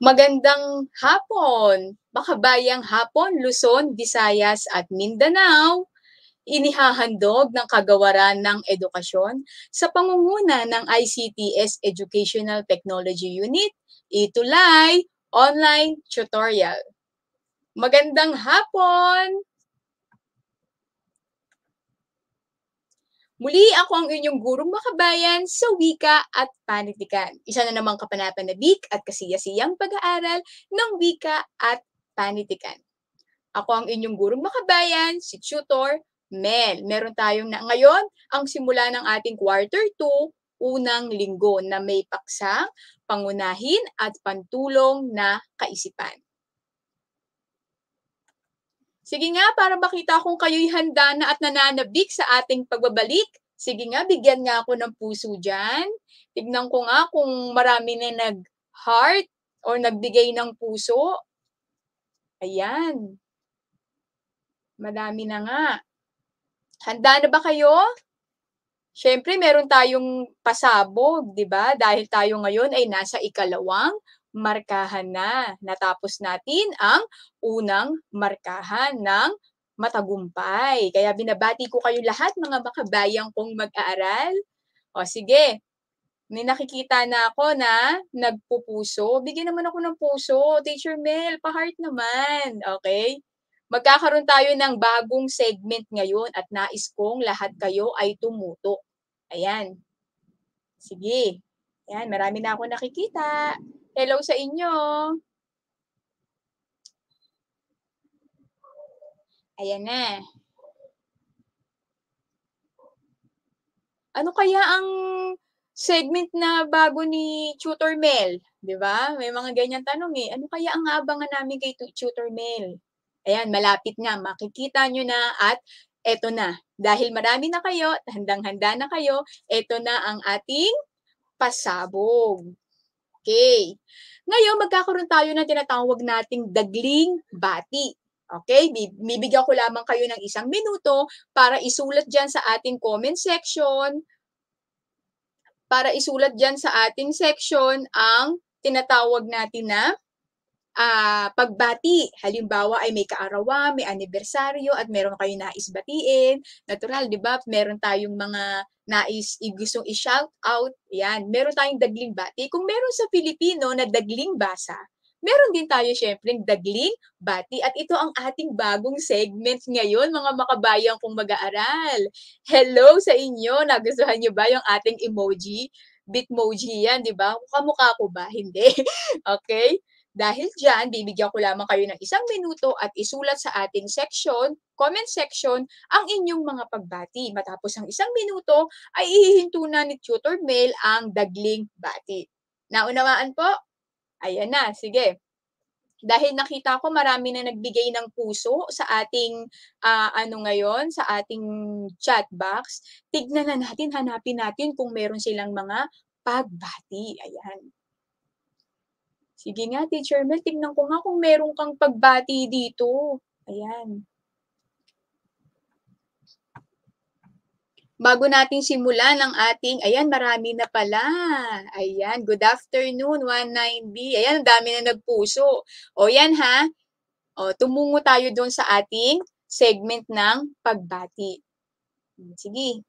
Magandang hapon, makabayang hapon, Luzon, Visayas at Mindanao. Inihahandog ng Kagawaran ng Edukasyon sa pangunguna ng ICTS Educational Technology Unit, Itulay Online Tutorial. Magandang hapon! Muli ako ang inyong gurong makabayan sa wika at panitikan. Isa na namang kapanapanabik at kasiyasiyang pag-aaral ng wika at panitikan. Ako ang inyong gurong makabayan, si Tutor Mel. Meron tayong na ngayon ang simula ng ating quarter 2, unang linggo na may paksang, pangunahin at pantulong na kaisipan. Sige nga, para makita kung kayo'y handa na at nananabik sa ating pagbabalik. Sige nga, bigyan nga ako ng puso dyan. Tignan ko nga kung marami na nag-heart or nagbigay ng puso. Ayan. Madami na nga. Handa na ba kayo? Siyempre, meron tayong pasabog, di ba? Dahil tayo ngayon ay nasa ikalawang markahan na. Natapos natin ang unang markahan ng matagumpay. Kaya binabati ko kayo lahat, mga makabayang kong mag-aaral. O sige, may nakikita na ako na nagpupuso. Bigyan naman ako ng puso. Teacher Mel, pa-heart naman. Okay? Magkakaroon tayo ng bagong segment ngayon at nais kong lahat kayo ay tumuto. Ayan. Sige. Ayan, marami na ako nakikita. Hello sa inyo. Ayan na. Ano kaya ang segment na bago ni Tutor Mel? 'Di ba? May mga ganyan tanong eh. Ano kaya ang aabangan namin kay Tutor Mel? Ayan, malapit na. Makikita nyo na at eto na. Dahil marami na kayo, handang-handa na kayo, eto na ang ating pasabog. Okay. Ngayon, magkakaroon tayo ng tinatawag nating dagling bati. Okay? Bibigyan ko lamang kayo ng 1 minuto para isulat dyan sa ating comment section, ang tinatawag natin na pagbati. Halimbawa ay may kaarawan, may anibersaryo at meron kayong nais batiin. Natural, 'di ba? Meron tayong mga nais gustong i-shout out. Yan, meron tayong dagling bati. Kung meron sa Filipino na dagling basa, meron din tayo syempre dagling bati. At ito ang ating bagong segment ngayon, mga makabayang kong mag-aaral. Hello sa inyo! Nagustuhan niyo ba yung ating emoji? Bitmoji yan, di ba? Kamukha ko ba? Hindi. Okay? Dahil dyan, bibigyan ko lamang kayo ng 1 minuto at isulat sa ating section, comment section, ang inyong mga pagbati. Matapos ang 1 minuto, ay ihihinto na ni Tutor Mel ang dagling bati. Naunawaan po? Ayan na, sige. Dahil nakita ko marami na nagbigay ng puso sa ating ngayon, sa ating chat box, tignan na natin, hanapin natin kung meron silang mga pagbati. Ayan. Sige nga, Teacher Mel, tignan ko nga kung meron kang pagbati dito. Ayan. Bago natin simulan ang ating, ayan, marami na pala. Ayan, good afternoon, 19B. Ayan, ang dami na nagpuso. O yan ha, o, tumungo tayo doon sa ating segment ng pagbati. Sige.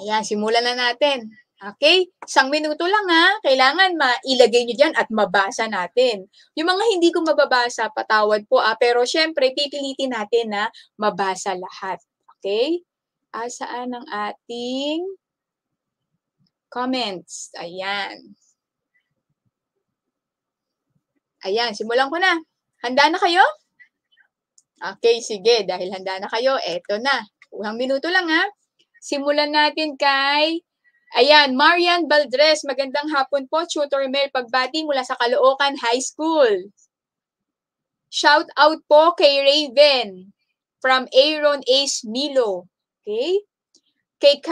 Ayan, simulan na natin. Okay? 1 minuto lang ha. Kailangan mailagay nyo dyan at mabasa natin. Yung mga hindi ko mababasa, patawad po pero syempre, pipilitin natin na mabasa lahat. Okay? Saan ang ating comments? Ayan. Ayan, simulan ko na. Handa na kayo? Okay, sige. Dahil handa na kayo, eto na. 1 minuto lang ha. Simulan natin kay, ayan, Marian Baldres. Magandang hapon po, Tutor Mel. Pagbati mula sa Caloocan High School. Shout out po kay Raven from Aaron Ace Milo. Okay? Kay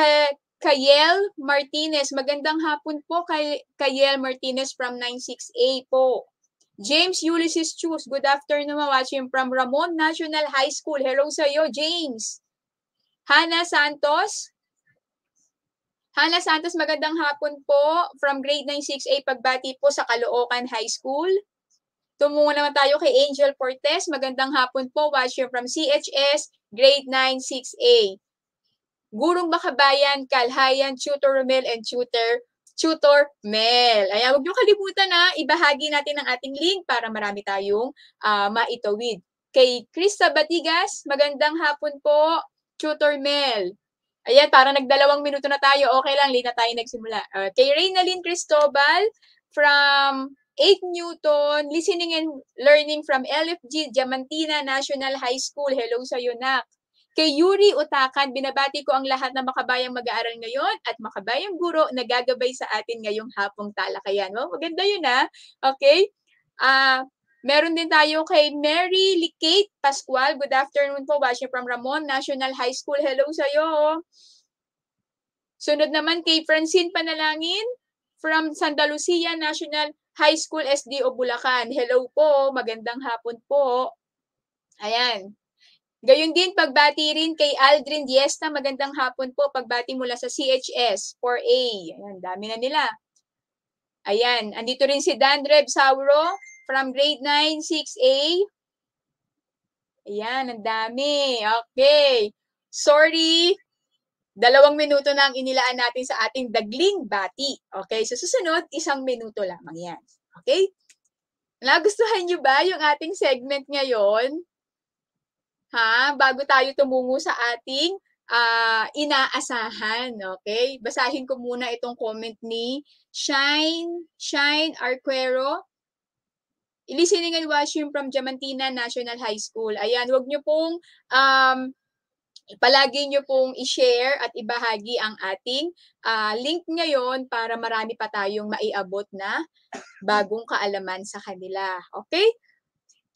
Kayel Martinez. Magandang hapon po kay Kayel Martinez from 96A po. James Ulysses Chus. Good afternoon, watching from Ramon National High School. Hello sa iyo, James. Hannah Santos. Hana Santos, magandang hapon po. From grade 9 6A, pagbati po sa Caloocan High School. Tumungo naman tayo kay Angel Cortez. Magandang hapon po. Watching from CHS, grade 9 6A. Gurong Bakabayan, Kalhayan, Tutor Romel, and Tutor Mel. Ayan, huwag niyo kalimutan na ibahagi natin ang ating link para marami tayong maitawid. Kay Krista Batigas, magandang hapon po, Tutor Mel. Ayan, parang nagdalawang minuto na tayo. Okay lang, late na tayo nagsimula. Kay Reynalyn Cristobal from 8 Newton, listening and learning from LFG Diamantina National High School. Hello sa iyo, nak. Kay Yuri Utakan, binabati ko ang lahat ng makabayang mag-aaral ngayon at makabayang guro na gagabay sa atin ngayong hapong talakayan. Oh, maganda yun, ha? Okay? Meron din tayo kay Mary Licate Pascual. Good afternoon po, watching from Ramon National High School. Hello sa'yo. Sunod naman kay Francine Panalangin from Santa Lucia National High School, SDO Bulacan. Hello po, magandang hapon po. Ayan. Gayun din, pagbati rin kay Aldrin Diesta. Magandang hapon po, pagbati mula sa CHS 4A. Ayan, dami na nila. Ayan, andito rin si Dandreb Sauro from grade 9, 6A. Ayan, ang dami. Okay. Sorry. 2 minuto na ang inilaan natin sa ating dagling bati. Okay, so susunod, 1 minuto lamang yan. Okay? Nagustuhan niyo ba yung ating segment ngayon? Ha? Bago tayo tumungo sa ating inaasahan. Okay? Basahin ko muna itong comment ni Shine Arquero. Listening and watching from Diamantina National High School. Ayan, huwag niyo pong palagi niyo pong i-share at ibahagi ang ating link ngayon para marami pa tayong maiabot na bagong kaalaman sa kanila. Okay?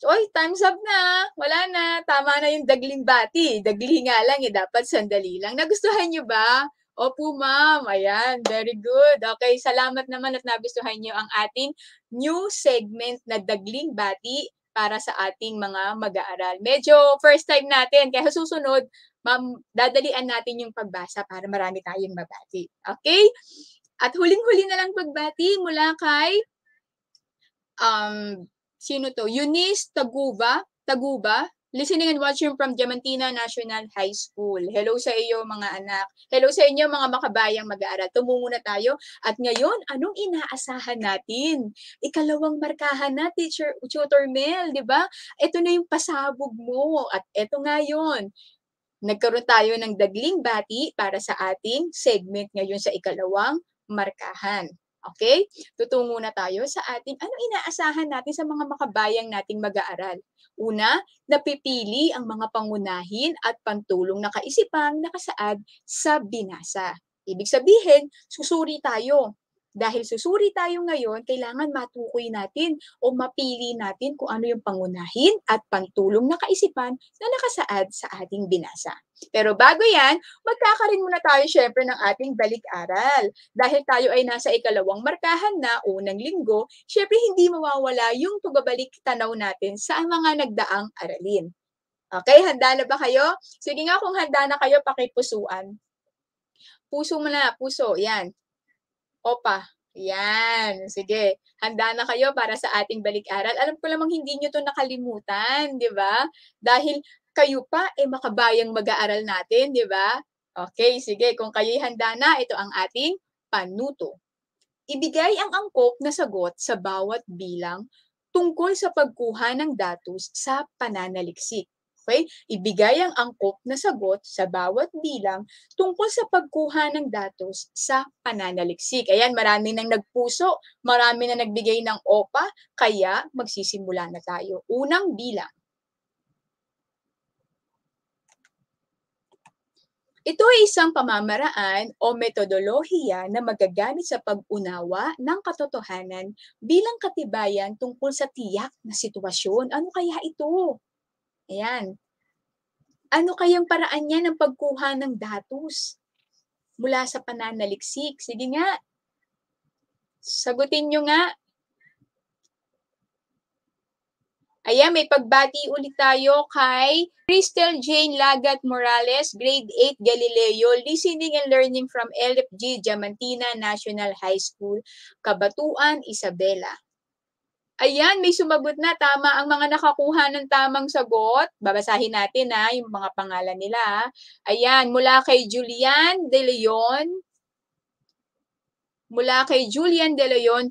Oy, time's up na. Wala na. Tama na yung dagling bati. Dagli nga lang eh. Dapat sandali lang. Nagustuhan niyo ba? Opo, ma'am. Ayan. Very good. Okay. Salamat naman at nagustuhan niyo ang ating new segment na dagling bati para sa ating mga mag-aaral. Medyo first time natin. Kaya susunod, ma'am, dadalian natin yung pagbasa para marami tayong mabati. Okay? At huling-huli na lang pagbati mula kay sino to? Eunice Taguba, listening and watching from Diamantina National High School. Hello sa iyo mga anak. Hello sa inyo mga makabayang mag-aaral. Tumungo na tayo. At ngayon, anong inaasahan natin? Ikalawang markahan na, Tutor Mel, di ba? Ito na yung pasabog mo. At ito nga yun. Nagkaroon tayo ng dagling bati para sa ating segment ngayon sa ikalawang markahan. Okay? Tutungo na tayo sa ating ano inaasahan natin sa mga makabayang nating mag-aaral. Una, napipili ang mga pangunahin at pantulong na kaisipang nakasaad sa binasa. Ibig sabihin, susuri tayo. Dahil susuri tayo ngayon, kailangan matukoy natin o mapili natin kung ano yung pangunahin at pantulong na kaisipan na nakasaad sa ating binasa. Pero bago yan, magkakaroon muna tayo syempre ng ating balik-aral. Dahil tayo ay nasa ikalawang markahan na unang linggo, syempre hindi mawawala yung pagbabalik tanaw natin sa mga nagdaang aralin. Okay, handa na ba kayo? Sige nga kung handa na kayo, pakipusuan. Puso mo na, puso, yan. Opa, yan. Sige, handa na kayo para sa ating balik-aral. Alam ko lamang hindi nyo to nakalimutan, di ba? Dahil kayo pa, makabayang mag-aaral natin, di ba? Okay, sige. Kung kayo'y handa na, ito ang ating panuto. Ibigay ang angkop na sagot sa bawat bilang tungkol sa pagkuha ng datos sa pananaliksik. Okay? Ibigay ang angkop na sagot sa bawat bilang tungkol sa pagkuha ng datos sa pananaliksik. Ayan, marami nang nagpuso, marami na nagbigay ng OPA, kaya magsisimula na tayo. Unang bilang. Ito ay isang pamamaraan o metodolohiya na magagamit sa pag-unawa ng katotohanan bilang katibayan tungkol sa tiyak na sitwasyon. Ano kaya ito? Ayan. Ano kayang paraan niya ng pagkuha ng datos mula sa pananaliksik? Sige nga. Sagutin nyo nga. Ayan, may pagbati ulit tayo kay Crystal Jane Lagat Morales, Grade 8 Galileo, Listening and Learning from LFG Diamantina National High School, Kabatuan, Isabela. Ayan, may sumagot na, tama ang mga nakakuha ng tamang sagot. Babasahin natin yung mga pangalan nila. Ayan, mula kay Julian De Leon,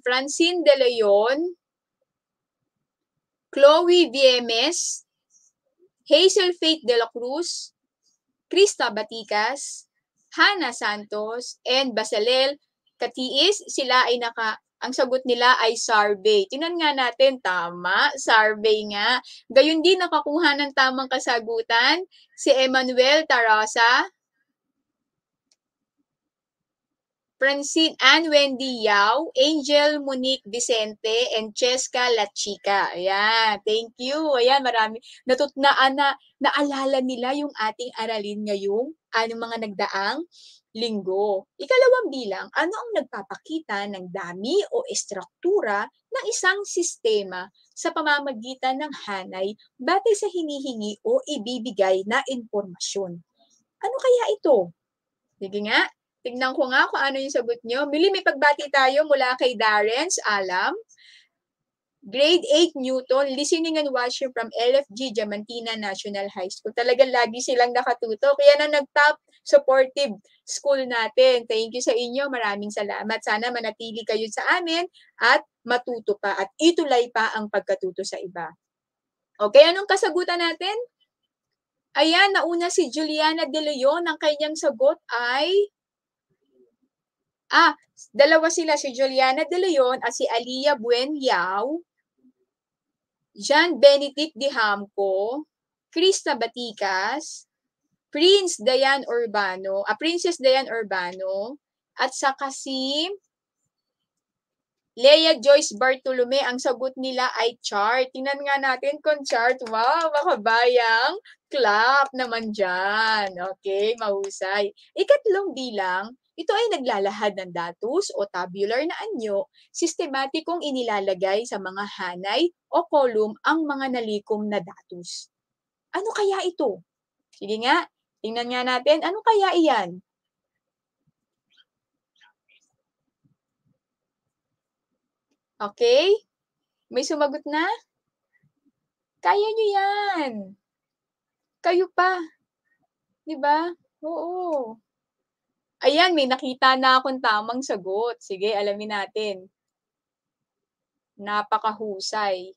Francine De Leon, Chloe Viemes, Hazel Faith De La Cruz, Krista Baticas, Hannah Santos, and Basalel Katiis. Sila ay ang sagot nila ay survey. Tingnan nga natin, tama, survey nga. Gayun din nakakuha ng tamang kasagutan si Emmanuel Tarasa, Francine Ann Wendy Yao, Angel Monique Vicente, and Cheska Lachica. Ayan, thank you. Ayan, marami. Naalala nila yung ating aralin ngayong mga nagdaang linggo. Ikalawang bilang, ano ang nagpapakita ng dami o estruktura ng isang sistema sa pamamagitan ng hanay batay sa hinihingi o ibibigay na impormasyon? Ano kaya ito? Sige nga, tignan ko nga kung ano yung sagot nyo. May pagbati tayo mula kay Darren's Alam, Grade 8 Newton, Listening and Watching from LFG Diamantina National High School. Talagang lagi silang nakatuto. Kaya na nag-top supportive school natin. Thank you sa inyo. Maraming salamat. Sana manatili kayo sa amin at matuto pa at ituloy pa ang pagkatuto sa iba. Okay, anong kasagutan natin? Ayan, nauna si Juliana De Leon. Ang kanyang sagot ay dalawa sila, si Juliana De Leon at si Aliyah Buen Yao, John Benedict De Hamco, Krista Baticas, Princess Dayan Urbano, at saka si Leia Joyce Bartolome. Ang sagot nila ay chart. Tingnan nga natin kung chart. Wow, makabayang clap naman dyan. Okay, mahusay. Ikatlong bilang, ito ay naglalahad ng datos o tabular na anyo, sistematikong inilalagay sa mga hanay o column ang mga nalikom na datos. Ano kaya ito? Sige nga, tingnan nga natin, ano kaya iyan? Okay? May sumagot na? Kaya nyo yan. Kayo pa. Diba? Oo. Ayan, may nakita na akong tamang sagot. Sige, alamin natin. Napakahusay.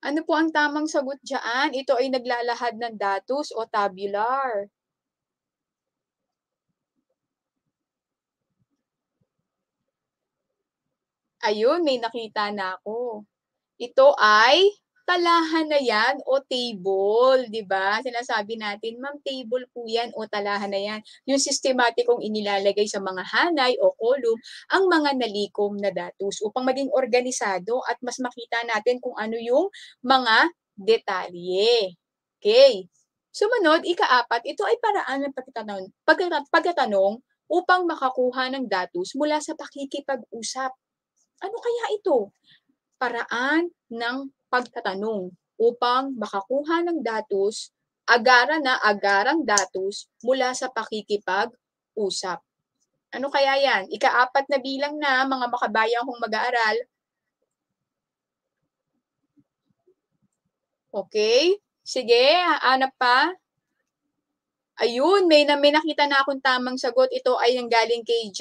Ano po ang tamang sagot dyan? Ito ay naglalahad ng datos o tabular. Ayun, may nakita na ako. Ito ay talahan na yan o table, di ba? Sinasabi natin, ma'am, table po yan o talahan na yan. Yung sistematikong inilalagay sa mga hanay o column ang mga nalikom na datos upang maging organisado at mas makita natin kung ano yung mga detalye. Okay. Sumunod, ika-4, ito ay paraan ng pagtatanong upang makakuha ng datos mula sa pakikipag-usap. Ano kaya ito? Paraan ng pagtatanong upang makakuha ng datos, agarang datos mula sa pakikipag-usap. Ano kaya yan? Ika-4 na bilang na, mga makabayan kong mag-aaral. Okay? Sige, hanap pa. Ayun, may nakita na akong tamang sagot. Ito ay nanggaling kay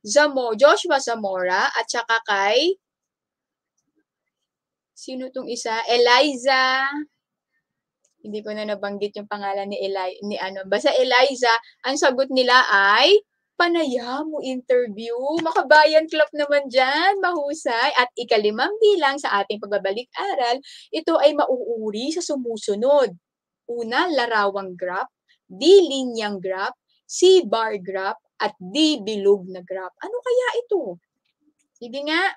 Joshua Zamora at saka kay sino tong isa? Eliza. Hindi ko na nabanggit yung pangalan basta Eliza, ang sagot nila ay panaya mo interview. Makabayan club naman dyan, mahusay. At ika-5 bilang sa ating pagbabalik-aral, ito ay mauuri sa sumusunod. Una, larawang graph, D, linyang graph, C, bar graph, at D, bilog na graph. Ano kaya ito? Sige nga.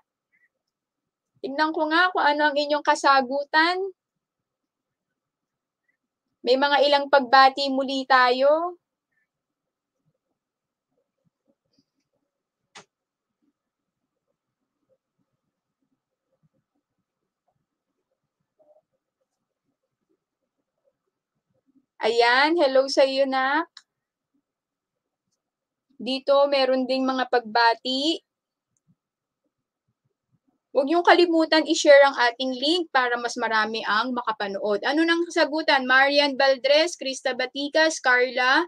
Tingnan ko nga kung ano ang inyong kasagutan. May mga ilang pagbati muli tayo. Ayan, hello sa iyo, nak. Dito meron ding mga pagbati. Huwag niyong kalimutan i-share ang ating link para mas marami ang makapanood. Ano nang kasagutan? Marian Valdres, Krista Baticas, Carla,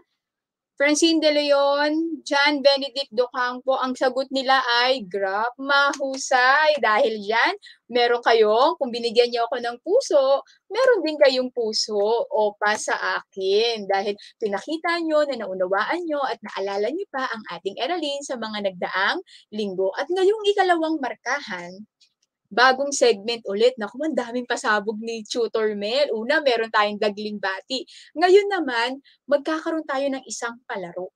Francine De Leon, John Benedict Docampo, ang sagot nila ay graph. Mahusay. Dahil dyan, meron kayong, kung binigyan niyo ako ng puso, meron din kayong puso o pa sa akin. Dahil pinakita niyo na naunawaan niyo at naalala niyo pa ang ating aralin sa mga nagdaang linggo. At ngayong ikalawang markahan, bagong segment ulit. Naku, ang daming pasabog ni Tutor Mel. Una, meron tayong dagling bati. Ngayon naman, magkakaroon tayo ng isang palaro.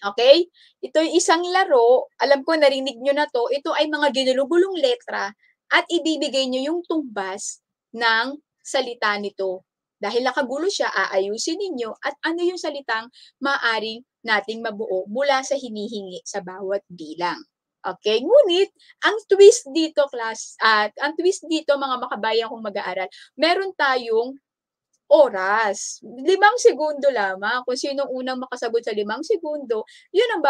Okay? Ito yung isang laro. Alam ko, narinig nyo na to. Ito ay mga ginulugulong letra at ibibigay nyo yung tumbas ng salita nito. Dahil nakagulo siya, aayusin ninyo at ano yung salitang maaring nating mabuo mula sa hinihingi sa bawat bilang. Okay? Ngunit, ang twist dito, ang twist dito, mga makabayan kong mag-aaral, meron tayong oras. 5 segundo lamang. Kung sinong unang makasagot sa 5 segundo, yun ang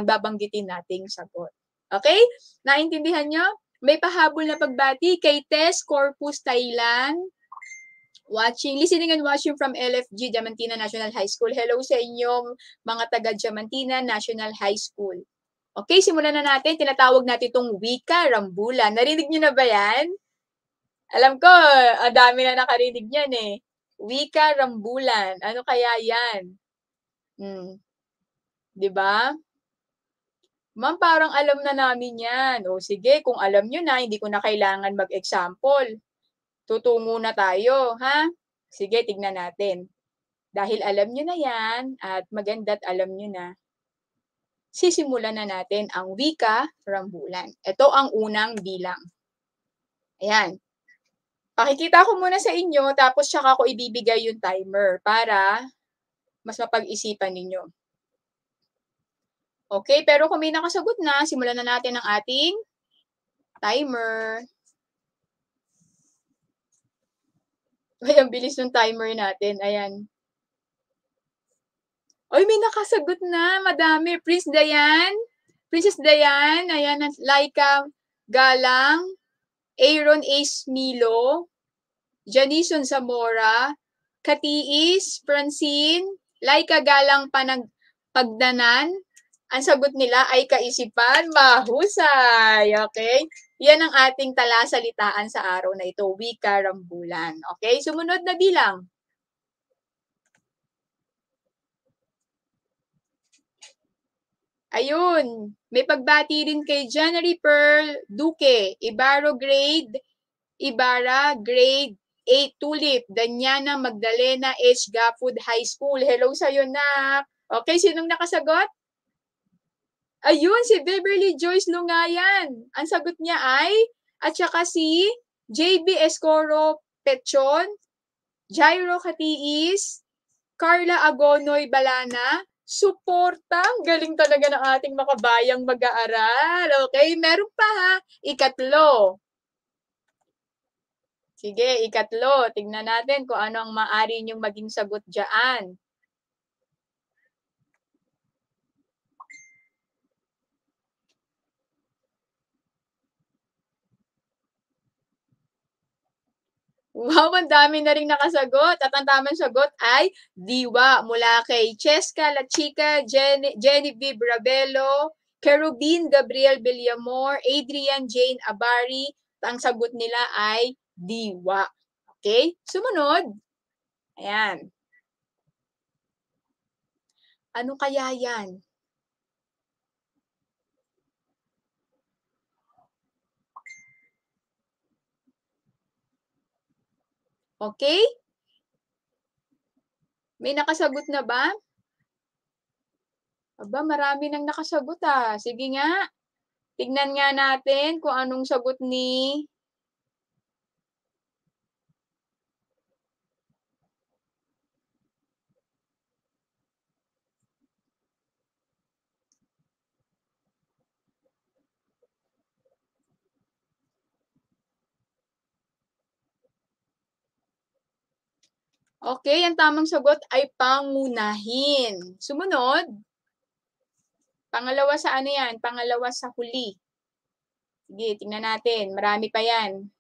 babanggitin nating sagot. Okay? Naintindihan nyo? May pahabol na pagbati kay Tess Corpus Thailand. Listening and watching from LFG Diamantina National High School. Hello sa inyong mga taga Diamantina National High School. Okay, simulan na natin. Tinatawag natin itong wika rambulan. Narinig nyo na ba yan? Alam ko, ang dami na nakarinig niyan eh. Wika rambulan. Ano kaya yan? 'Di ba? Ma'am, parang alam na namin yan. O sige, kung alam nyo na, hindi ko na kailangan mag-example. Tutungo na tayo, ha? Sige, tignan natin. Dahil alam nyo na yan, at maganda't alam nyo na, sisimulan na natin ang wika rambulan. Ito ang unang bilang. Ayan. Pakikita ko muna sa inyo, tapos tsaka ko ibibigay yung timer para mas mapag-isipan ninyo. Okay, pero kung may nakasagot na, simulan na natin ang ating timer. Ay, ang bilis ng timer natin. Ayan. Ay, may nakasagot na. Madami. Princess Dayan. Ayan. Laika Galang. Aaron Ace Milo. Janison Zamora. Katiis. Francine. Laika Galang Pagdanan. Ang sagot nila ay kaisipan. Mahusay. Okay? Yan ang ating talasalitaan sa araw na ito. Wika rambulan. Okay? Sumunod na bilang. Ayun. May pagbati rin kay January Pearl Duque. Ibarra Grade 8 Tulip. Danyana Magdalena H. Gapud High School. Hello sa'yo, nak. Okay, sinong nakasagot? Ayun, si Beverly Joyce Lungayan. Ang sagot niya ay, at saka si JB Escoro Pechon, Jairo Katiis, Carla Agonoy Balana, suportang galing talaga ng ating makabayang mag-aaral. Okay, meron pa ha. Ikatlo. Sige, ikatlo. Tingnan natin kung ano ang maaari niyong maging sagot dyan. Wow, ang dami na rin nakasagot. At ang tamang sagot ay diwa mula kay Cheska La Chica, Genevieve Rabelo, Kerubin Gabriel Villamor, Adrian Jane Abari. Ang sagot nila ay diwa. Okay? Sumunod. Ayan. Ano kaya yan? Okay? May nakasagot na ba? Aba, marami nang nakasagot ah. Sige nga. Tignan nga natin kung anong sagot ni Okay, ang tamang sagot ay pangunahin. Sumunod, pangalawa sa ano 'yan, pangalawa sa huli. Sige, tingnan natin, marami pa 'yan.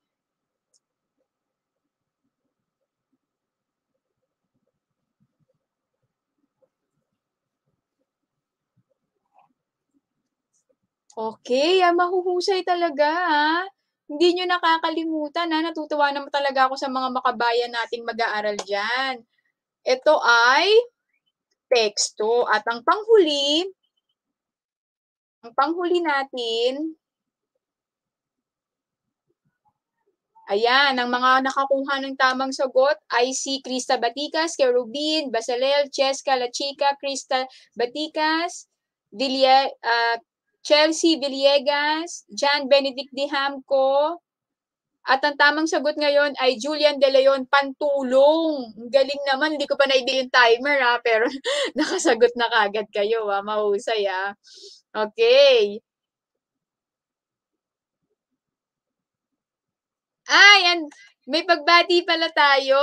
Okay, mahuhusay talaga, Hindi niyo nakakalimutan, natutuwa naman talaga ako sa mga makabayan nating mag-aaral diyan. Ito ay teksto at ang panghuli natin, ayan, ang mga nakakuha ng tamang sagot ay si Krista Baticas, Kerubin, Basalel, Cheska La Chica, Krista Baticas, Vilie Chelsea Villegas, John Benedict Dihamco, at ang tamang sagot ngayon ay Julian De Leon, Pantulong. Ang galing naman, hindi ko pa naibigay yung timer pero nakasagot na kagad kayo mahusay Okay. May pagbati pala tayo.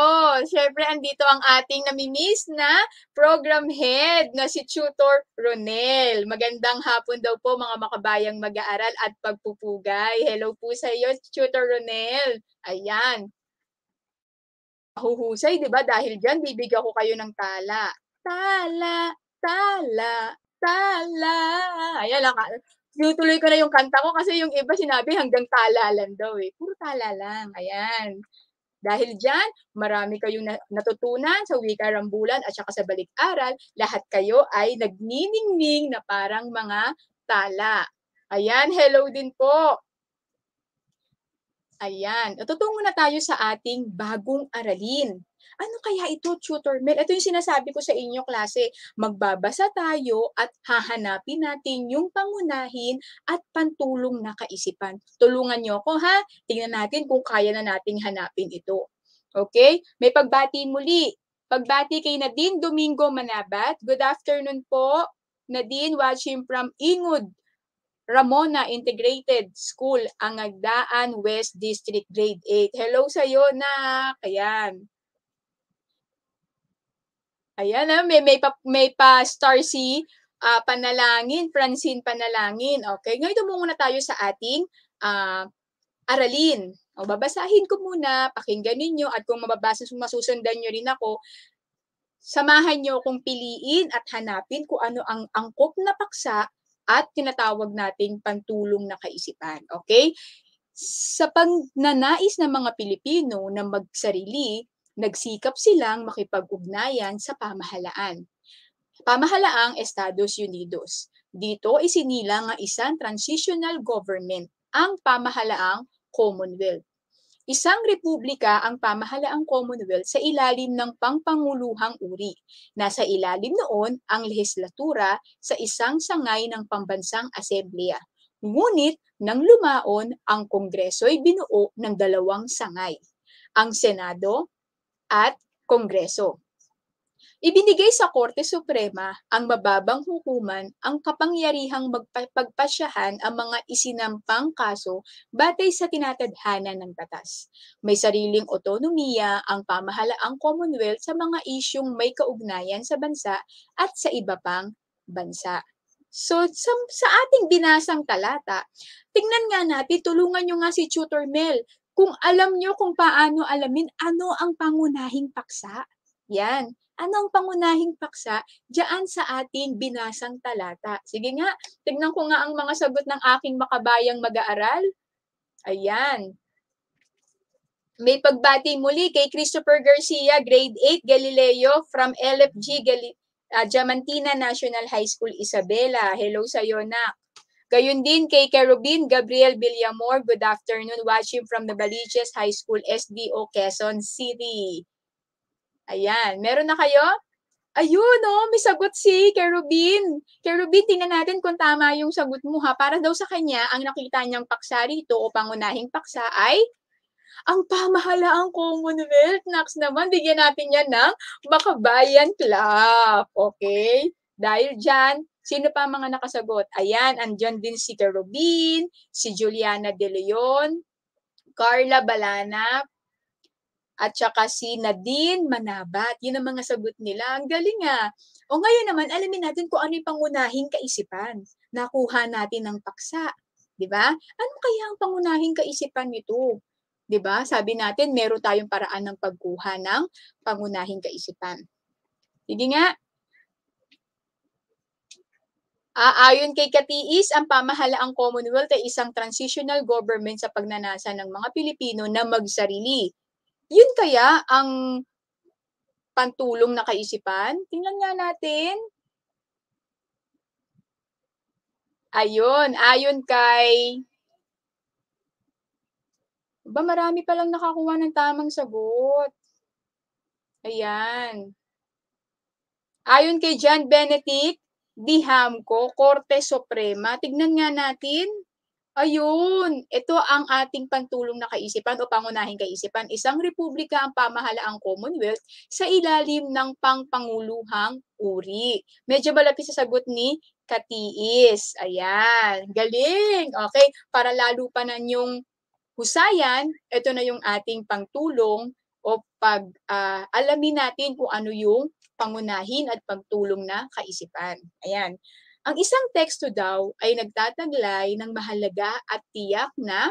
Siyempre, andito ang ating namimiss na program head na si Tutor Ronel. Magandang hapon daw po mga makabayang mag-aaral at pagpupugay. Hello po sa iyo, Tutor Ronel. Ayan. Mahuhusay, di ba? Dahil dyan, bibigyan ko kayo ng tala. Tala, tala, tala. Ayan lang. Tinutuloy ko na yung kanta ko kasi yung iba sinabi hanggang tala lang daw eh. Puro tala lang. Ayan. Dahil diyan, marami kayong natutunan sa wika rambulan at saka sa balik-aral. Lahat kayo ay nagniningning na parang mga tala. Ayan, hello din po. Ayan, tutungo na tayo sa ating bagong aralin. Ano kaya ito, Tutor Mel? Ito yung sinasabi ko sa inyo, klase. Magbabasa tayo at hahanapin natin yung pangunahin at pantulong na kaisipan. Tulungan niyo ako, ha? Tingnan natin kung kaya na nating hanapin ito. Okay? May pagbati muli. Pagbati kay Nadine Domingo Manabat. Good afternoon po. Nadine, watching from Ingud, Ramona Integrated School, Angagdaan West District, Grade 8. Hello sa iyo, nak. Ayan. Ayan may pa star si Panalangin, Francine Panalangin. Okay, ngayon tumungo na tayo sa ating aralin. O, babasahin ko muna, pakinggan ninyo at kung masusundan nyo rin ako, samahan nyo kung piliin at hanapin kung ano ang angkop na paksa at tinatawag nating pantulong na kaisipan. Okay? Sa pagnanais ng mga Pilipino na magsarili, nagsikap silang makipag-ugnayan sa pamahalaan. Pamahalaang Estados Unidos. Dito isinilang ang isang transitional government, ang pamahalaang Commonwealth. Isang republika ang pamahalaang Commonwealth sa ilalim ng pangpanguluhang uri. Nasa ilalim noon ang lehislatura sa isang sangay ng pambansang asembleya. Ngunit nang lumaon, ang Kongreso ay binuo ng dalawang sangay, ang Senado at Kongreso. Ibinigay sa Korte Suprema ang mababang hukuman ang kapangyarihang pagpasyahan ang mga isinampang kaso batay sa tinatadhana ng batas. May sariling otonomiya ang pamahalaang Commonwealth sa mga isyung may kaugnayan sa bansa at sa iba pang bansa. So, sa ating binasang talata, tingnan nga natin, tulungan nyo nga si Tutor Mel kung alam nyo kung paano alamin ano ang pangunahing paksa. Yan. Ano ang pangunahing paksa diyan sa ating binasang talata? Sige nga, tignan ko nga ang mga sagot ng aking makabayang mag-aaral. Ayan. May pagbati muli kay Christopher Garcia, Grade 8, Galileo, from LFG Diamantina National High School, Isabela. Hello sa iyo, nak. Gayun din kay Kerubin Gabriel Villamor, good afternoon, watching from the Baliches High School, SDO, Quezon City. Ayan, meron na kayo? Ayun, may sagot si Kerubin. Kerubin, tingnan natin kung tama yung sagot mo ha. Para daw sa kanya, ang nakita niyang paksa rito o pangunahing paksa ay ang pamahalaang Commonwealth. Next naman, bigyan natin yan ng Makabayan Club. Okay? Dahil dyan, sino pa mga nakasagot? Ayan, andyan din si Kerubin, si Juliana De Leon, Carla Balana, at saka si Nadine Manabat. Yun ang mga sagot nila. Ang galing nga. O ngayon naman, alamin natin kung ano yung pangunahing kaisipan. Nakuha natin ng paksa. 'Di ba? Ano kaya ang pangunahing kaisipan nito? 'Di ba? Sabi natin, meron tayong paraan ng pagkuha ng pangunahing kaisipan. Sige nga. Ayon kay Katiis, ang pamahalaang Commonwealth ay isang transitional government sa pagnanasa ng mga Pilipino na magsarili. Yun kaya ang pantulong na kaisipan? Tingnan nga natin. Ayun, ayon kay marami palang nakakuha ng tamang sagot. Ayan. Ayon kay John Benedict Dihamco, Korte Suprema. Tignan nga natin. Ayun, ito ang ating pantulong na kaisipan o pangunahing kaisipan. Isang republika ang pamahalaang Commonwealth sa ilalim ng pangpanguluhang uri. Medyo malapit sa sagot ni Katiis. Ayan, galing. Okay, para lalo pa na yung husayan, ito na yung ating pangtulong o alamin natin kung ano yung pangunahin at pagtulong na kaisipan. Ayan. Ang isang teksto daw ay nagtataglay ng mahalaga at tiyak na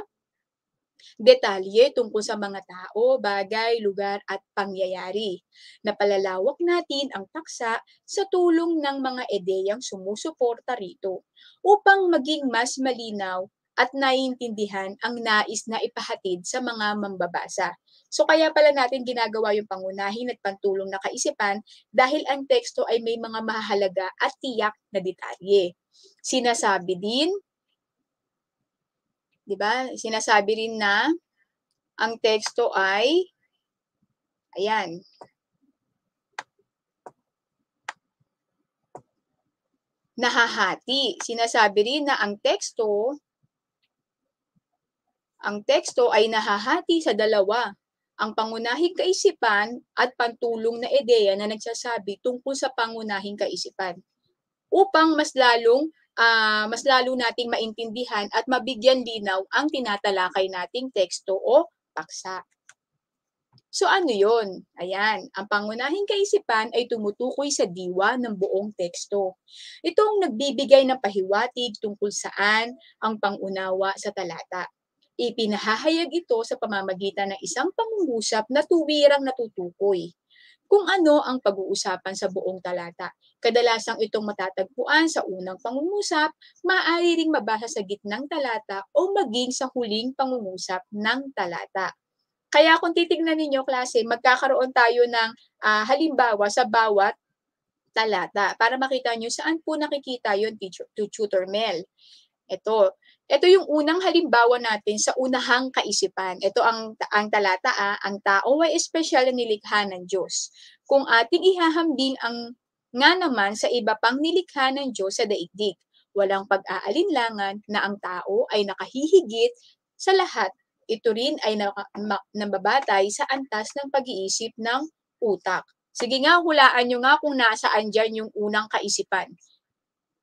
detalye tungkol sa mga tao, bagay, lugar at pangyayari. Napalalawak natin ang taksa sa tulong ng mga ideyang sumusuporta rito upang maging mas malinaw at naiintindihan ang nais na ipahatid sa mga mambabasa. So kaya pala natin ginagawa yung pangunahin at pantulong na kaisipan dahil ang teksto ay may mga mahalaga at tiyak na detalye. Sinasabi din, 'di ba? Sinasabi rin na ang teksto ay ayan. Nahahati. Sinasabi rin na ang teksto ay nahahati sa dalawa. Ang pangunahing kaisipan at pantulong na ideya na nagsasabi tungkol sa pangunahing kaisipan. Upang mas lalo nating maintindihan at mabigyan linaw ang tinatalakay nating teksto o paksa. So ano yun? Ayan, ang pangunahing kaisipan ay tumutukoy sa diwa ng buong teksto. Itong nagbibigay ng pahiwatig tungkol saan ang pangunawa sa talata. Ipinahahayag ito sa pamamagitan ng isang pangungusap na tuwirang natutukoy kung ano ang pag-uusapan sa buong talata. Kadalasang itong matatagpuan sa unang pangungusap, maaari ring mabasa sa gitnang talata o maging sa huling pangungusap ng talata. Kaya kung titignan ninyo klase, magkakaroon tayo ng halimbawa sa bawat talata para makita nyo saan po nakikita yun, Tutor Mel. Ito yung unang halimbawa natin sa unahang kaisipan. Ito ang talata, ang tao ay espesyal na nilikha ng Diyos. Kung ating ihahambing nga naman sa iba pang nilikha ng Diyos sa daigdig, walang pag-aalinlangan na ang tao ay nakahihigit sa lahat. Ito rin ay nababatay sa antas ng pag-iisip ng utak. Sige nga, hulaan nyo nga kung nasaan dyan yung unang kaisipan.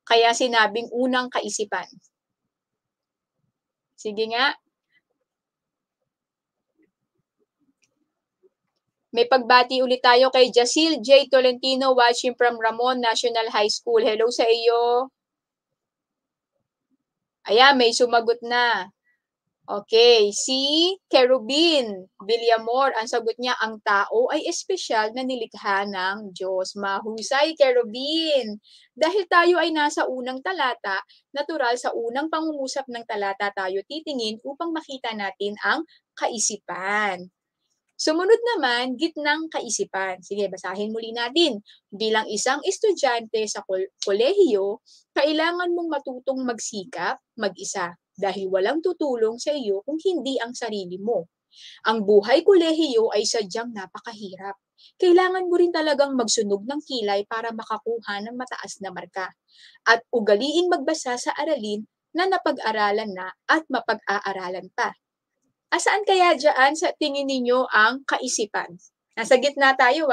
Kaya sinabing unang kaisipan. Sige nga. May pagbati ulit tayo kay Jacil J. Tolentino watching from Ramon National High School. Hello sa iyo. Ayan, may sumagot na. Okay, si Kerubin Villamor, ang sagot niya, ang tao ay espesyal na nilikha ng Diyos. Mahusay, Kerubin. Dahil tayo ay nasa unang talata, natural sa unang pangungusap ng talata tayo titingin upang makita natin ang kaisipan. Sumunod naman, gitnang kaisipan. Sige, basahin muli natin. Bilang isang estudyante sa kolehiyo, kailangan mong matutong magsikap, mag-isa, dahil walang tutulong sa iyo kung hindi ang sarili mo. Ang buhay kolehiyo ay sadyang napakahirap. Kailangan mo rin talagang magsunog ng kilay para makakuha ng mataas na marka. At ugaliing magbasa sa aralin na napag-aralan na at mapag-aaralan pa. Asaan kaya dyan sa tingin ninyo ang kaisipan? Nasa gitna tayo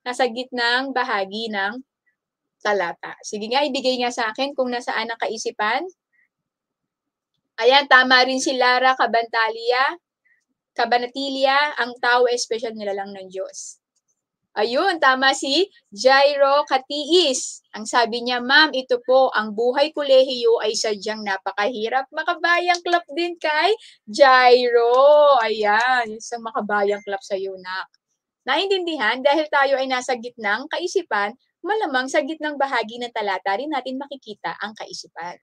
nasa gitnang bahagi ng talata. Sige nga, ibigay nga sa akin kung nasaan ang kaisipan. Ayan, tama rin si Lara Cabantalia. Kabanatilia, ang tao ay espesyal nilalang ng Diyos. Ayun, tama si Jairo Katiis. Ang sabi niya, "Ma'am, ito po, ang buhay kolehiyo ay sadyang napakahirap." Makabayang clap din kay Jairo. Ayan, isang makabayang clap sa'yo, nak. Naintindihan, dahil tayo ay nasa gitnang kaisipan, malamang sa gitnang bahagi ng talata rin natin makikita ang kaisipan.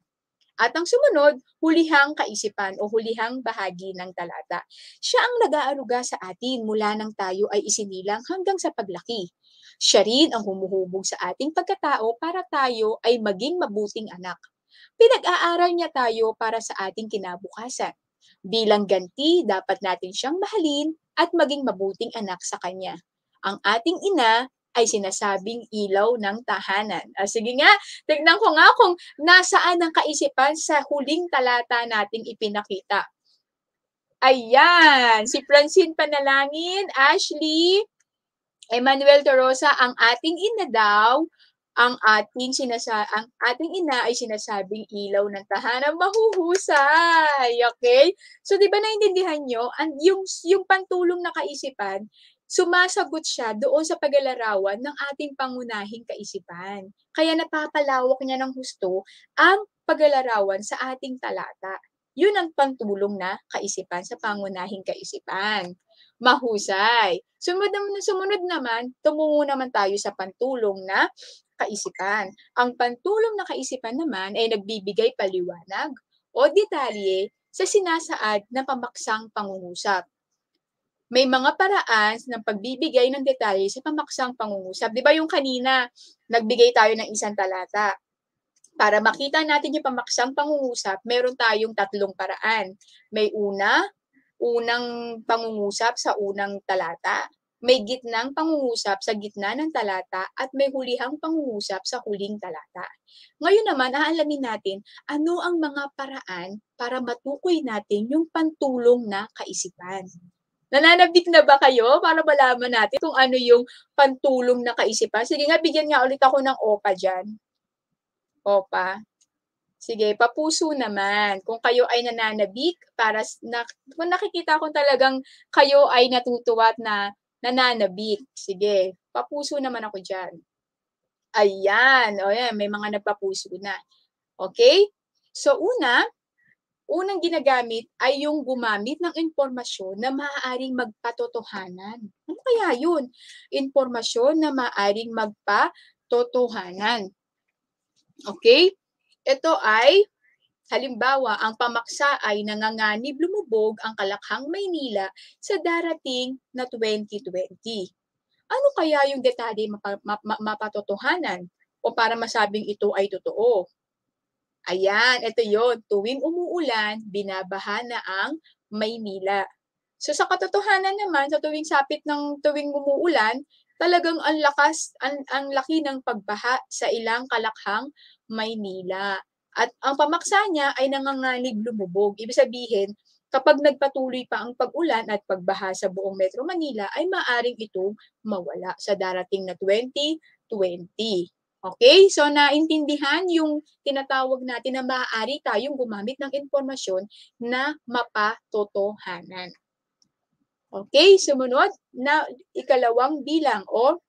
At ang sumunod, hulihang kaisipan o hulihang bahagi ng talata. Siya ang nag-aaruga sa atin mula nang tayo ay isinilang hanggang sa paglaki. Siya rin ang humuhubog sa ating pagkatao para tayo ay maging mabuting anak. Pinag-aaral niya tayo para sa ating kinabukasan. Bilang ganti, dapat natin siyang mahalin at maging mabuting anak sa kanya. Ang ating ina ay sinasabing ilaw ng tahanan. Sige nga, tignan ko nga kung nasaan ang kaisipan sa huling talata nating ipinakita. Ayan, si Francine Panalangin, Ashley, Emmanuel Torosa, ang ating ina daw, ang ating ina ay sinasabing ilaw ng tahanan. Mahuhusay, okay? So 'di ba naintindihan niyo, yung pantulong na kaisipan, sumasagot siya doon sa paglalarawan ng ating pangunahing kaisipan. Kaya napapalawak niya ng husto ang paglalarawan sa ating talata. Yun ang pantulong na kaisipan sa pangunahing kaisipan. Mahusay. Sumunod naman, tumungo naman tayo sa pantulong na kaisipan. Ang pantulong na kaisipan naman ay nagbibigay paliwanag o detalye sa sinasaad na pamaksang pangungusap. May mga paraan ng pagbibigay ng detalye sa pamaksang pangungusap. Di ba yung kanina, nagbigay tayo ng isang talata. Para makita natin yung pamaksang pangungusap, meron tayong tatlong paraan. May unang pangungusap sa unang talata. May gitnang pangungusap sa gitna ng talata at may hulihang pangungusap sa huling talata. Ngayon naman, aalamin natin ano ang mga paraan para matukoy natin yung pantulong na kaisipan. Nananabik na ba kayo para malaman natin kung ano yung pantulong na kaisipan? Sige nga, bigyan nga ulit ako ng OPA dyan. OPA. Sige, papuso naman. Kung kayo ay nananabik, kung nakikita ko talagang kayo ay natutuwa at nananabik. Sige, papuso naman ako dyan. Ayan, o yan, may mga nagpapuso na. Okay? So unang ginagamit ay yung gumamit ng impormasyon na maaaring magpatotohanan. Ano kaya yun? Impormasyon na maaaring magpatotohanan. Okay? Ito ay, halimbawa, ang pamaksa ay nanganganib lumubog ang Kalakhang, Maynila sa darating na 2020. Ano kaya yung detalye mapatotohanan o para masabing ito ay totoo? Ayan, ito yon. Tuwing umuulan, binabaha na ang Maynila. So sa katotohanan naman, sa tuwing umuulan, talagang ang laki ng pagbaha sa ilang Kalakhang, Maynila. At ang pamaksa niya ay nanganganib lumubog. Ibig sabihin, kapag nagpatuloy pa ang pag-ulan at pagbaha sa buong Metro Manila, ay maaring itong mawala sa darating na 2020. Okay? So naintindihan yung tinatawag natin na maaari tayong gumamit ng impormasyon na mapatotohanan. Okay? Sumunod na ikalawang bilang o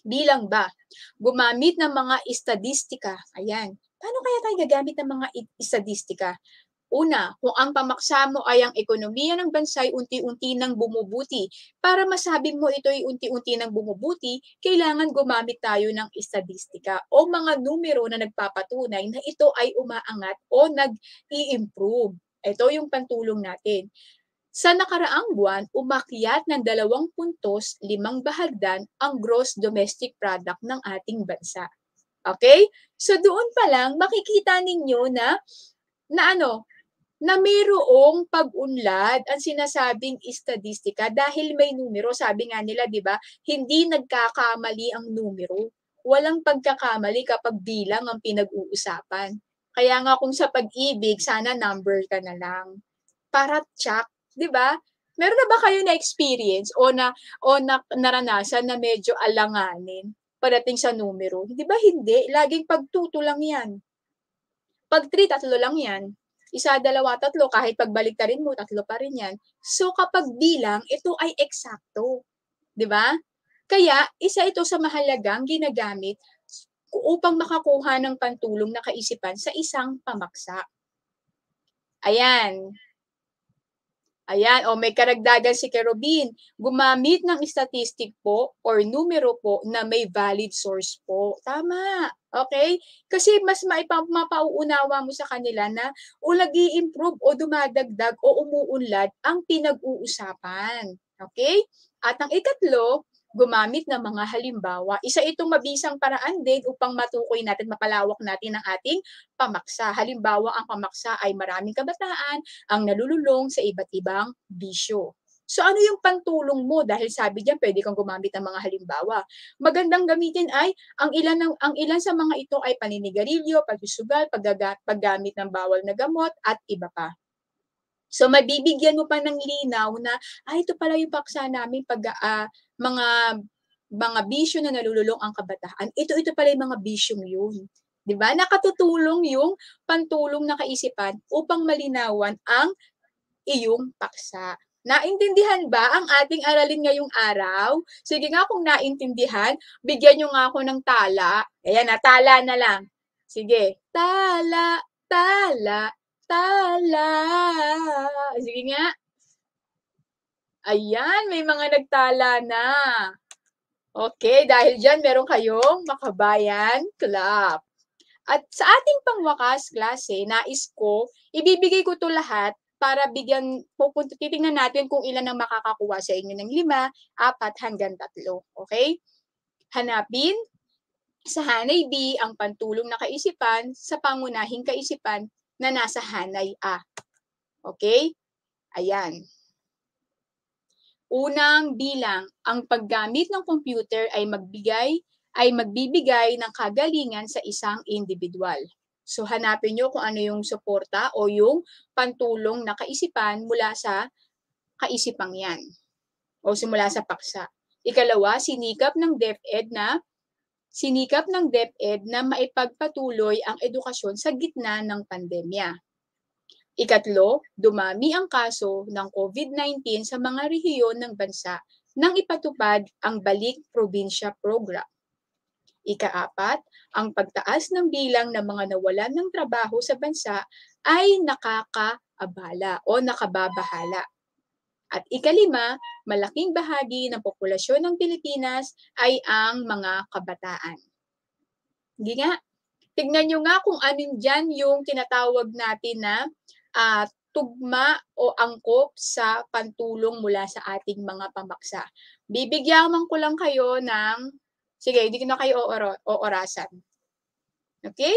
bilang ba? Gumamit ng mga estadistika. Ayan. Paano kaya tayo gagamit ng mga estadistika? Una, kung ang pamaksa mo ay ang ekonomiya ng bansa ay unti-unti nang bumubuti. Para masabing mo ito ay unti-unti nang bumubuti, kailangan gumamit tayo ng estadistika o mga numero na nagpapatunay na ito ay umaangat o nag-i-improve. Ito yung pantulong natin. Sa nakaraang buwan, umakyat ng 2 puntos, 5 bahagdan ang gross domestic product ng ating bansa. Okay? So doon pa lang makikita ninyo na mayroong pag-unlad ang sinasabing estadistika dahil may numero. Sabi nga nila, di ba, hindi nagkakamali ang numero. Walang pagkakamali kapag bilang ang pinag-uusapan. Kaya nga kung sa pag-ibig, sana number ka na lang. Para check, di ba? Meron na ba kayo na experience o naranasan na medyo alanganin pagdating sa numero? Di ba hindi? Laging pag 2 lang yan. Pag 3, 3 lang yan. Isa, dalawa, tatlo, kahit pagbaliktarin mo, tatlo pa rin yan. So kapag bilang, ito ay eksakto. 'Di ba? Kaya isa ito sa mahalagang ginagamit upang makakuha ng pantulong na kaisipan sa isang pamaksa. Ayan. Ayan, o may karagdagan si Kerubin. Gumamit ng statistic po or numero po na may valid source po. Tama. Okay? Kasi mas mapauunawa mo sa kanila na o nag-i-improve o dumadagdag o umuunlad ang pinag-uusapan. Okay? At ang ikatlo, gumamit ng mga halimbawa. Isa itong mabisang paraan din upang matukoy natin, mapalawak natin ang ating pamaksa. Halimbawa, ang pamaksa ay maraming kabataan ang nalululong sa iba't ibang bisyo. So ano yung pantulong mo? Dahil sabi diyan pwede kang gumamit ng mga halimbawa. Magandang gamitin ay ang ilan sa mga ito ay paninigarilyo, pagsusugal, paggamit ng bawal na gamot at iba pa. So mabibigyan mo pa ng linaw na ito pala yung paksa namin mga bisyo na nalululong ang kabataan. Ito pala yung mga bisyong yun. 'Di ba? Nakatutulong yung pantulong na kaisipan upang malinawan ang iyong paksa. Naintindihan ba ang ating aralin ngayong araw? Sige nga kung naintindihan, bigyan niyo nga ako ng tala. Ayan na, tala na lang. Sige. Tala, tala, tala. Sige nga. Ayan, may mga nagtala na. Okay, dahil dyan meron kayong makabayan clap. At sa ating pangwakas klase, nais ko, ibibigay ko to lahat para titingnan natin kung ilan ang makakakuha sa inyo ng 5, 4 hanggang 3. Okay? Hanapin sa hanay B ang pantulong na kaisipan sa pangunahing kaisipan na nasa hanay A. Okay? Ayan. Unang bilang, ang paggamit ng computer ay magbibigay ng kagalingan sa isang individual. So hanapin nyo kung ano yung suporta o yung pantulong na kaisipan mula sa kaisipang yan o simula sa paksa. Ikalawa, sinikap ng DepEd na maipagpatuloy ang edukasyon sa gitna ng pandemya. Ikatlo, dumami ang kaso ng COVID-19 sa mga rehiyon ng bansa nang ipatupad ang Balik Probinsya Program. Ikaapat, ang pagtaas ng bilang ng mga nawalan ng trabaho sa bansa ay nakakaabala o nakababahala. At ikalima, malaking bahagi ng populasyon ng Pilipinas ay ang mga kabataan. Hindi nga, tignan nyo nga kung anin dyan yung tinatawag natin na tugma o angkop sa pantulong mula sa ating mga pamaksa. Bibigyan ko lang kayo ng, sige, hindi ko na kayo oorasan. Okay?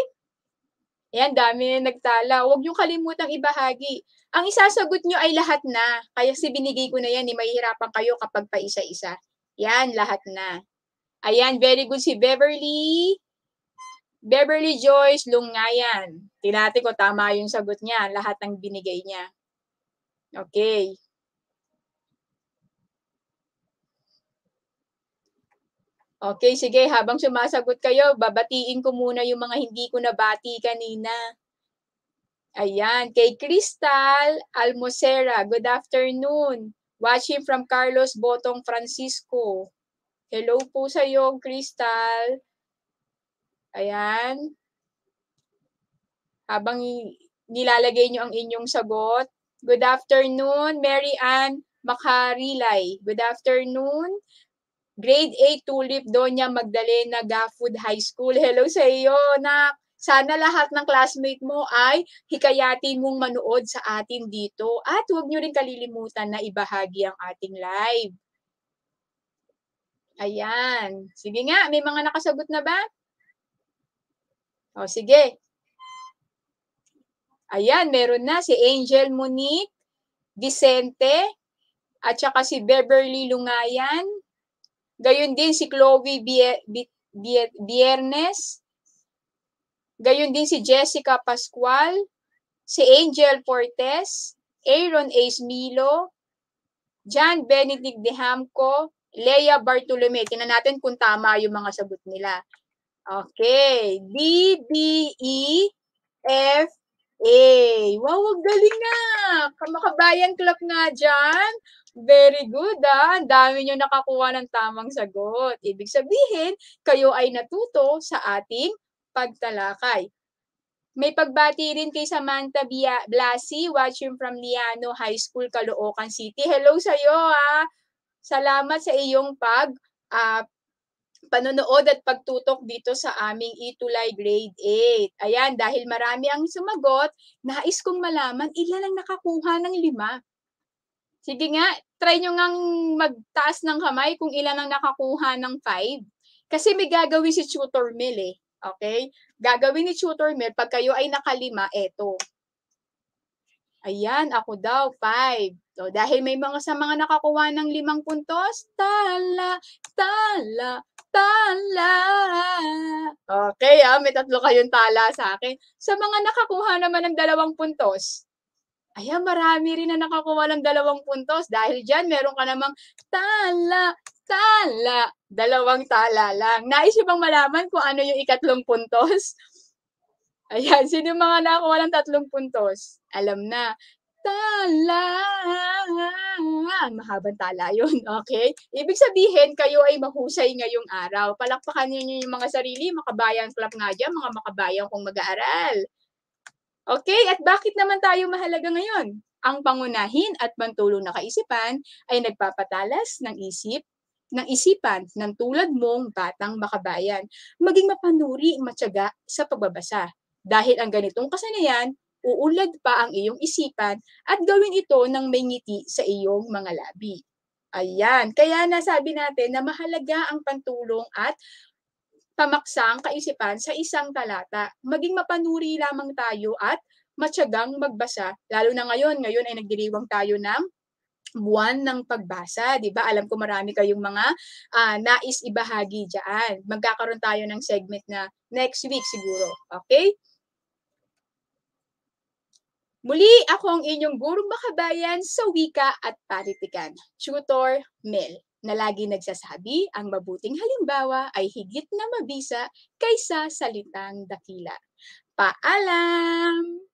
Ayan, dami na nagtala. Huwag nyo kalimutang ibahagi. Ang isasagot nyo ay lahat na. Kaya binigay ko na yan, mahihirapan kayo kapag pa isa-isa. Yan, lahat na. Ayan, very good si Beverly Joyce Lungayan. Tingnan ko tama yung sagot niya, lahat ng binigay niya. Okay. Okay, sige, habang sumasagot kayo, babatiin ko muna yung mga hindi ko nabati kanina. Ayan, kay Crystal Almosera, good afternoon. Watching from Carlos Botong Francisco. Hello po sa iyo, Crystal. Ayan. Habang nilalagay nyo ang inyong sagot. Good afternoon, Mary Ann Makarilay. Good afternoon. Grade 8 Tulip Doña Magdalena Gafood High School. Hello sa iyo, nak. Sana lahat ng classmate mo ay hikayatin mong manood sa atin dito. At huwag nyo rin kalilimutan na ibahagi ang ating live. Ayan. Sige nga, may mga nakasagot na ba? O, sige. Ayan, meron na si Angel Monique Vicente at saka si Beverly Lungayan. Gayon din si Chloe Biernes. Gayon din si Jessica Pascual, si Angel Fortes, Aaron Ace Milo, John Benedict Dehamco, Leia Bartolome. Tingnan natin kung tama yung mga sagot nila. Okay. D, B, E, F, Wow, ang galing nga! Makabayan clap nga diyan. Very good, Ang dami niyong nakakuha ng tamang sagot. Ibig sabihin, kayo ay natuto sa ating pagtalakay. May pagbati rin kay Samantha Blasi, watching from Liano High School, Caloocan City. Hello sa'yo, Salamat sa iyong ah, panonood at pagtutok dito sa aming Itulay Grade 8. Ayan, dahil marami ang sumagot, nais kong malaman ilan ang nakakuha ng 5. Sige nga, try nyo ngang magtaas ng kamay kung ilan ang nakakuha ng 5. Kasi may gagawin si Tutor Mel eh. Okay? Gagawin ni Tutor Mel, pag kayo ay nakalima, eto. Ayan, ako daw, 5. So, dahil may mga nakakuha ng 5 puntos, tala, tala, tala. Okay, may 3 kayong tala sa akin. Sa mga nakakuha naman ng 2 puntos, ayan, marami rin na nakakuha ng 2 puntos. Dahil dyan, meron ka namang tala, tala, 2 tala lang. Nais niyo bang malaman kung ano yung ikatlong puntos? Ayan, sino yung mga nakakuha ng 3 puntos? Alam na. Tala. Mahabang tala yun, okay? Ibig sabihin, kayo ay mahusay ngayong araw. Palakpakan niyo yung mga sarili, makabayan club nga dyan, mga makabayan kong mag-aaral. Okay, at bakit naman tayo mahalaga ngayon? Ang pangunahin at pantulong na kaisipan ay nagpapatalas ng isipan ng tulad mong batang makabayan. Maging mapanuri, matyaga sa pagbabasa. Dahil ang ganitong kasanayan, uunlad pa ang iyong isipan at gawin ito ng may ngiti sa iyong mga labi. Ayan, kaya nasabi natin na mahalaga ang pantulong at pamaksang kaisipan sa isang talata. Maging mapanuri lamang tayo at matyagang magbasa, lalo na ngayon ay nagdiriwang tayo ng buwan ng pagbasa, 'di ba? Alam ko marami kayong mga nais ibahagi diyan. Magkakaroon tayo ng segment na next week siguro, okay? Muli, ako ang inyong gurong makabayan sa wika at panitikan, Tutor Mel, na lagi nagsasabi ang mabuting halimbawa ay higit na mabisa kaysa salitang dakila. Paalam!